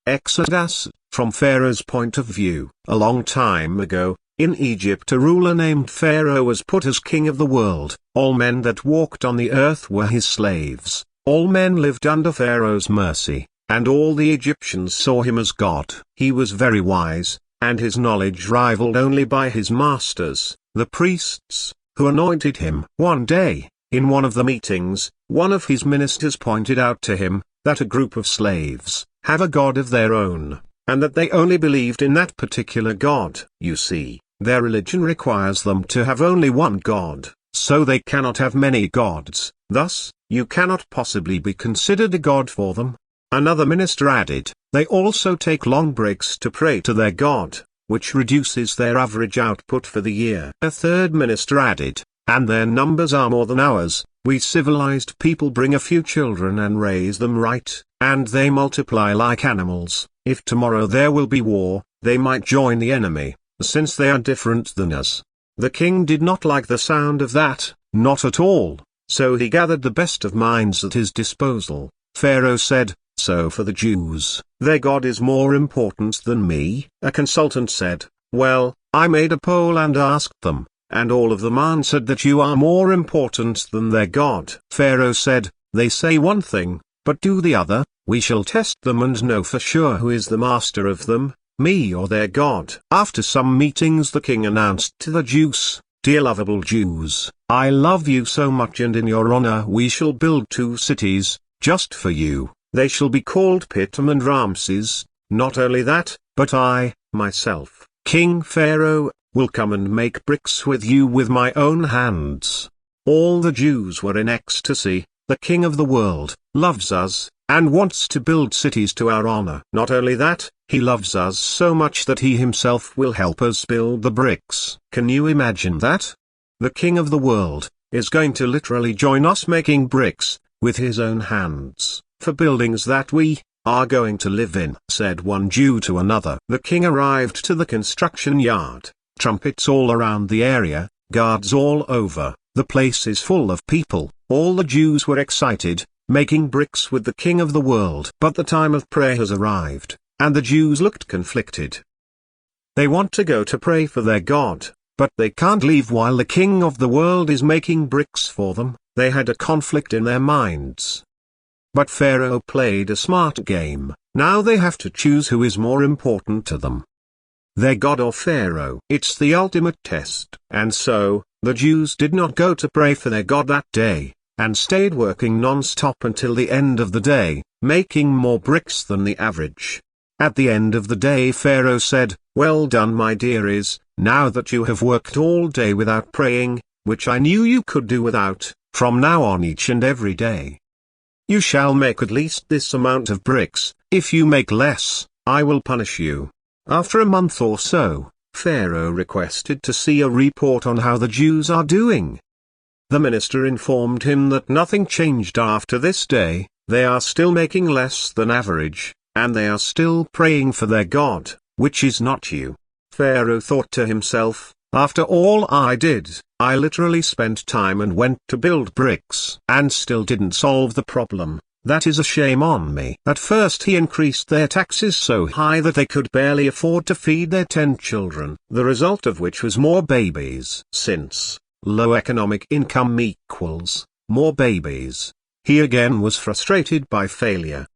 Exodus. From Pharaoh's point of view, a long time ago, in Egypt a ruler named Pharaoh was put as king of the world. All men that walked on the earth were his slaves. All men lived under Pharaoh's mercy, and all the Egyptians saw him as God. He was very wise, and his knowledge rivaled only by his masters, the priests, who anointed him. One day, in one of the meetings, one of his ministers pointed out to him that a group of slaves have a god of their own, and that they only believed in that particular god. You see, their religion requires them to have only one god, so they cannot have many gods. Thus, you cannot possibly be considered a god for them. Another minister added, they also take long breaks to pray to their god, which reduces their average output for the year. A third minister added, and their numbers are more than ours. We civilized people bring a few children and raise them right, and they multiply like animals. If tomorrow there will be war, they might join the enemy, since they are different than us. The king did not like the sound of that, not at all, so he gathered the best of minds at his disposal. Pharaoh said, so for the Jews, their God is more important than me. A consultant said, well, I made a poll and asked them, and all of them answered that you are more important than their God. Pharaoh said, they say one thing, but do the other. We shall test them and know for sure who is the master of them, me or their God. After some meetings the king announced to the Jews, dear lovable Jews, I love you so much, and in your honor we shall build 2 cities, just for you. They shall be called Pithom and Ramses. Not only that, but I, myself, King Pharaoh, will come and make bricks with you with my own hands. All the Jews were in ecstasy. The king of the world loves us, and wants to build cities to our honor. Not only that, he loves us so much that he himself will help us build the bricks. Can you imagine that? The king of the world is going to literally join us making bricks, with his own hands, for buildings that we are going to live in, said one Jew to another. The king arrived to the construction yard. Trumpets all around the area, guards all over, the place is full of people. All the Jews were excited, making bricks with the king of the world. But the time of prayer has arrived, and the Jews looked conflicted. They want to go to pray for their God, but they can't leave while the king of the world is making bricks for them. They had a conflict in their minds. But Pharaoh played a smart game. Now they have to choose who is more important to them, their God or Pharaoh. It's the ultimate test. And so, the Jews did not go to pray for their God that day, and stayed working non-stop until the end of the day, making more bricks than the average. At the end of the day Pharaoh said, well done my dearies, now that you have worked all day without praying, which I knew you could do without, from now on each and every day, you shall make at least this amount of bricks. If you make less, I will punish you. After a month or so, Pharaoh requested to see a report on how the Jews are doing. The minister informed him that nothing changed after this day. They are still making less than average, and they are still praying for their God, which is not you. Pharaoh thought to himself, after all I did, I literally spent time and went to build bricks, and still didn't solve the problem. That is a shame on me. At first he increased their taxes so high that they could barely afford to feed their 10 children, the result of which was more babies. Since low economic income equals more babies, he again was frustrated by failure.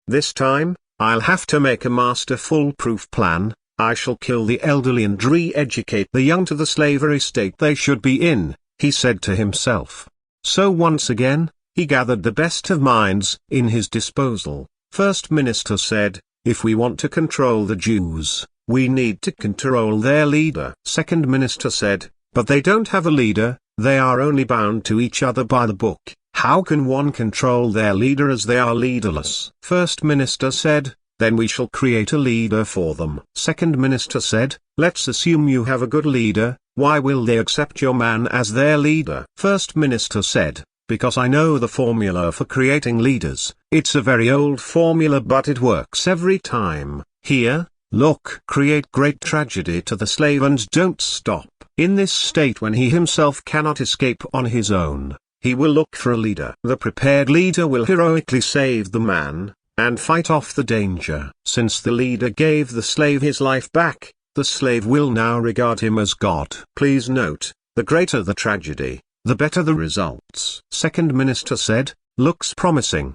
This time, I'll have to make a master foolproof plan. I shall kill the elderly and re-educate the young to the slavery state they should be in, he said to himself. So once again, he gathered the best of minds in his disposal. First minister said, if we want to control the Jews, we need to control their leader. Second minister said, but they don't have a leader, they are only bound to each other by the book. How can one control their leader as they are leaderless? First minister said, then we shall create a leader for them. Second minister said, let's assume you have a good leader, why will they accept your man as their leader? First minister said, because I know the formula for creating leaders. It's a very old formula but it works every time. Here, look. Create great tragedy to the slave and don't stop. In this state when he himself cannot escape on his own, he will look for a leader. The prepared leader will heroically save the man, and fight off the danger. Since the leader gave the slave his life back, the slave will now regard him as God. Please note, the greater the tragedy, the better the results. Second minister said, looks promising.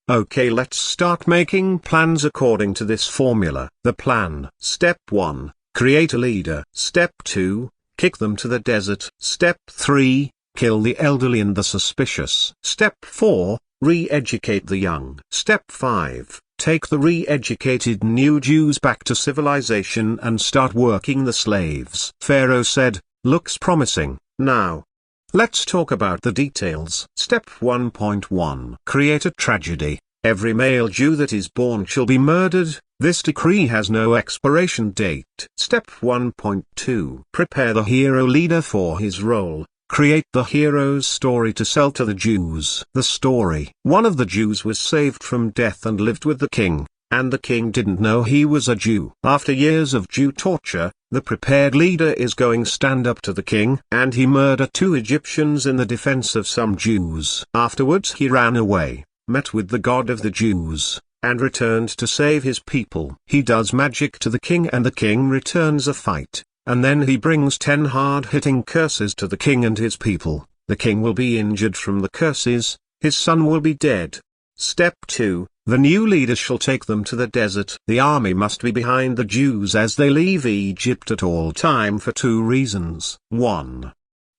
Okay, let's start making plans according to this formula. The plan. Step 1. Create a leader. Step 2. Kick them to the desert. Step 3. Kill the elderly and the suspicious. Step 4. Re-educate the young. Step 5. Take the re-educated new Jews back to civilization and start working the slaves. Pharaoh said, looks promising. Now, let's talk about the details. Step 1.1. Create a tragedy. Every male Jew that is born shall be murdered. This decree has no expiration date. Step 1.2. Prepare the hero leader for his role. Create the hero's story to sell to the Jews. The story. One of the Jews was saved from death and lived with the king, and the king didn't know he was a Jew. After years of Jew torture, the prepared leader is going stand up to the king, and he murdered 2 Egyptians in the defense of some Jews. Afterwards he ran away, met with the God of the Jews, and returned to save his people. He does magic to the king and the king returns a fight, and then he brings 10 hard-hitting curses to the king and his people. The king will be injured from the curses, his son will be dead. Step 2. The new leader shall take them to the desert. The army must be behind the Jews as they leave Egypt at all time for 2 reasons. 1.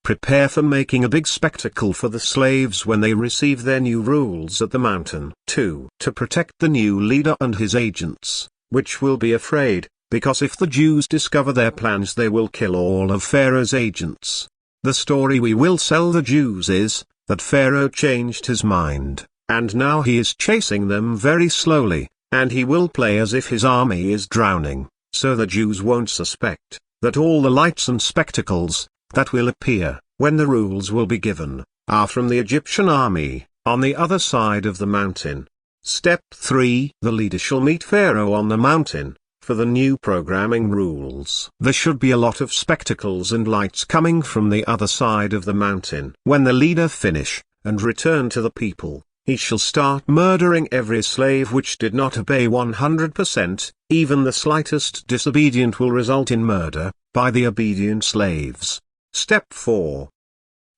Prepare for making a big spectacle for the slaves when they receive their new rules at the mountain. 2. To protect the new leader and his agents, which will be afraid, because if the Jews discover their plans they will kill all of Pharaoh's agents. The story we will sell the Jews is, that Pharaoh changed his mind, and now he is chasing them very slowly, and he will play as if his army is drowning, so the Jews won't suspect, that all the lights and spectacles, that will appear, when the rules will be given, are from the Egyptian army, on the other side of the mountain. Step 3. The leader shall meet Pharaoh on the mountain, for the new programming rules. There should be a lot of spectacles and lights coming from the other side of the mountain. When the leader finish, and return to the people, he shall start murdering every slave which did not obey 100%, even the slightest disobedient will result in murder, by the obedient slaves. Step 4.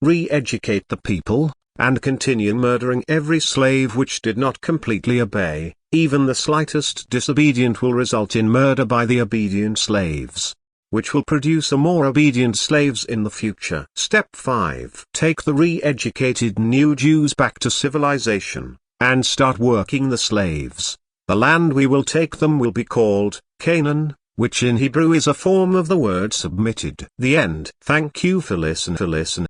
Re-educate the people, and continue murdering every slave which did not completely obey, even the slightest disobedient will result in murder by the obedient slaves, which will produce a more obedient slaves in the future. Step 5. Take the re-educated new Jews back to civilization, and start working the slaves. The land we will take them will be called Canaan, which in Hebrew is a form of the word submitted. The end. Thank you for listening.